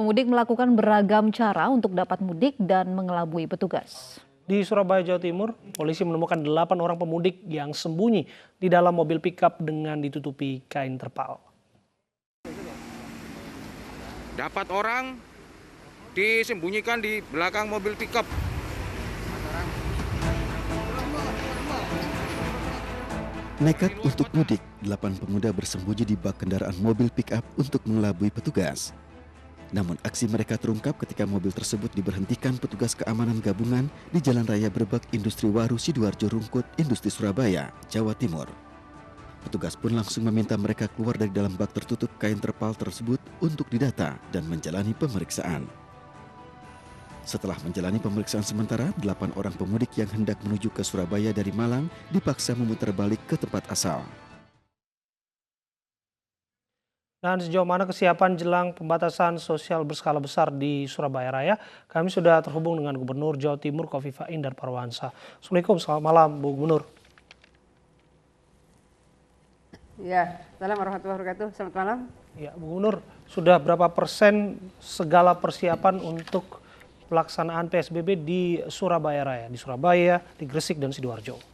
Pemudik melakukan beragam cara untuk dapat mudik dan mengelabui petugas. Di Surabaya, Jawa Timur, polisi menemukan 8 orang pemudik yang sembunyi di dalam mobil pickup dengan ditutupi kain terpal. Dapat orang disembunyikan di belakang mobil pickup. Nekat untuk mudik, 8 pemuda bersembunyi di bak kendaraan mobil pickup untuk mengelabui petugas. Namun aksi mereka terungkap ketika mobil tersebut diberhentikan petugas keamanan gabungan di Jalan Raya Brebek Industri Waru Sidoarjo Rungkut, Industri Surabaya, Jawa Timur. Petugas pun langsung meminta mereka keluar dari dalam bak tertutup kain terpal tersebut untuk didata dan menjalani pemeriksaan. Setelah menjalani pemeriksaan sementara, 8 orang pemudik yang hendak menuju ke Surabaya dari Malang dipaksa memutar balik ke tempat asal. Dan sejauh mana kesiapan jelang pembatasan sosial berskala besar di Surabaya Raya? Kami sudah terhubung dengan Gubernur Jawa Timur Khofifah Indar Parawansa. Assalamualaikum, selamat malam Bu Gubernur. Ya, assalamualaikum warahmatullahi wabarakatuh. Selamat malam. Ya, Bu Gubernur, sudah berapa persen segala persiapan untuk pelaksanaan PSBB di Surabaya Raya? Di Surabaya, di Gresik, dan Sidoarjo.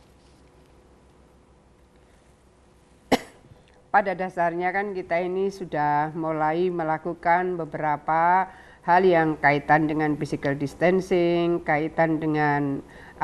Pada dasarnya kan kita ini sudah mulai melakukan beberapa hal yang kaitan dengan physical distancing, kaitan dengan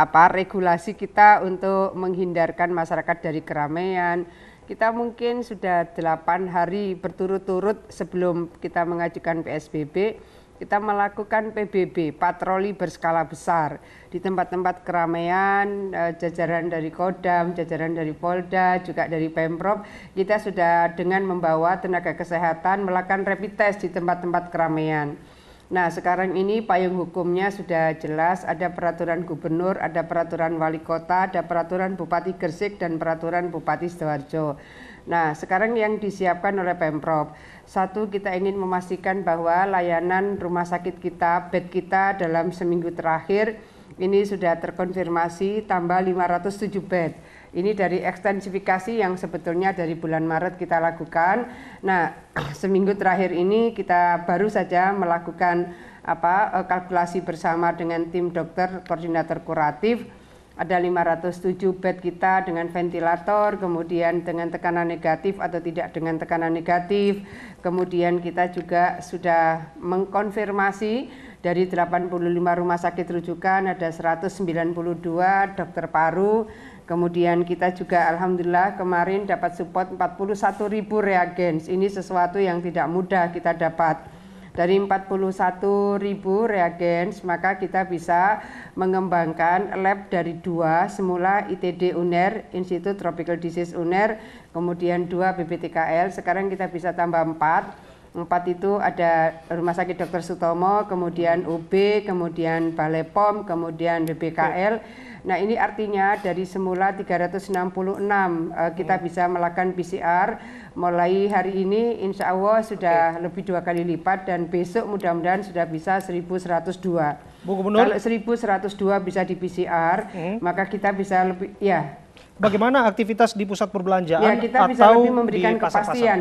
regulasi kita untuk menghindarkan masyarakat dari keramaian. Kita mungkin sudah 8 hari berturut-turut sebelum kita mengajukan PSBB, kita melakukan PBB, patroli berskala besar di tempat-tempat keramaian, jajaran dari Kodam, jajaran dari Polda, juga dari Pemprov. Kita sudah dengan membawa tenaga kesehatan melakukan rapid test di tempat-tempat keramaian. Nah, sekarang ini payung hukumnya sudah jelas, ada peraturan gubernur, ada peraturan wali kota, ada peraturan Bupati Gresik dan peraturan Bupati Sidoarjo. Nah, sekarang yang disiapkan oleh Pemprov, satu, kita ingin memastikan bahwa layanan rumah sakit kita, bed kita dalam seminggu terakhir ini sudah terkonfirmasi tambah 507 bed. Ini dari ekstensifikasi yang sebetulnya dari bulan Maret kita lakukan. Nah, seminggu terakhir ini kita baru saja melakukan kalkulasi bersama dengan tim dokter koordinator kuratif. Ada 507 bed kita dengan ventilator, kemudian dengan tekanan negatif atau tidak dengan tekanan negatif. Kemudian kita juga sudah mengkonfirmasi dari 85 rumah sakit rujukan ada 192 dokter paru. Kemudian kita juga alhamdulillah kemarin dapat support 41.000 reagens. Ini sesuatu yang tidak mudah kita dapat. Dari 41.000 reagens, maka kita bisa mengembangkan lab dari 2, semula ITD UNER, Institut Tropical Disease UNER, kemudian 2 BPTKL, sekarang kita bisa tambah 4. 4 itu ada Rumah Sakit Dr. Sutomo, kemudian UB, kemudian Balai POM, kemudian BPKL. Nah, ini artinya dari semula 366 kita bisa melakukan PCR. Mulai hari ini insya Allah sudah lebih 2 kali lipat dan besok mudah-mudahan sudah bisa 1102. Bu Gubernur, Kalau 1102 bisa di PCR, maka kita bisa lebih, ya. bagaimana aktivitas di pusat perbelanjaan Ya, kita bisa atau lebih memberikan di pasar-pasar? kepastian.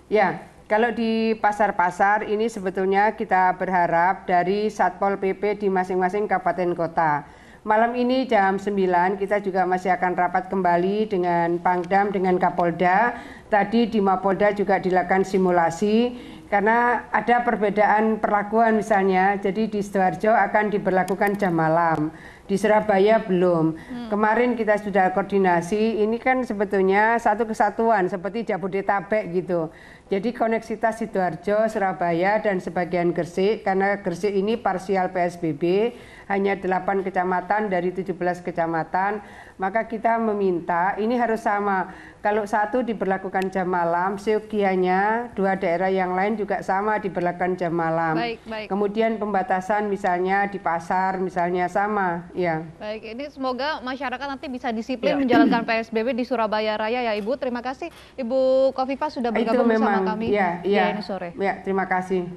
Ya, kalau di pasar-pasar ini sebetulnya kita berharap dari Satpol PP di masing-masing kabupaten kota. Malam ini jam 9 kita juga masih akan rapat kembali dengan Pangdam, dengan Kapolda. Tadi di Mapolda juga dilakukan simulasi karena ada perbedaan perlakuan misalnya. Jadi di Sidoarjo akan diberlakukan jam malam. Di Surabaya belum. Kemarin kita sudah koordinasi, ini kan sebetulnya satu kesatuan seperti Jabodetabek gitu. Jadi koneksitas Sidoarjo, Surabaya, dan sebagian Gresik, karena Gresik ini parsial PSBB, hanya 8 kecamatan dari 17 kecamatan, maka kita meminta ini harus sama. Kalau satu diberlakukan jam malam, seyogianya 2 daerah yang lain juga sama diberlakukan jam malam. Baik. Kemudian pembatasan misalnya di pasar misalnya sama, ya. Baik, ini semoga masyarakat nanti bisa disiplin menjalankan PSBB di Surabaya Raya ya Ibu. Terima kasih Ibu Kofifa sudah bergabung bersama kami ya, di Ini Sore. Ya, terima kasih.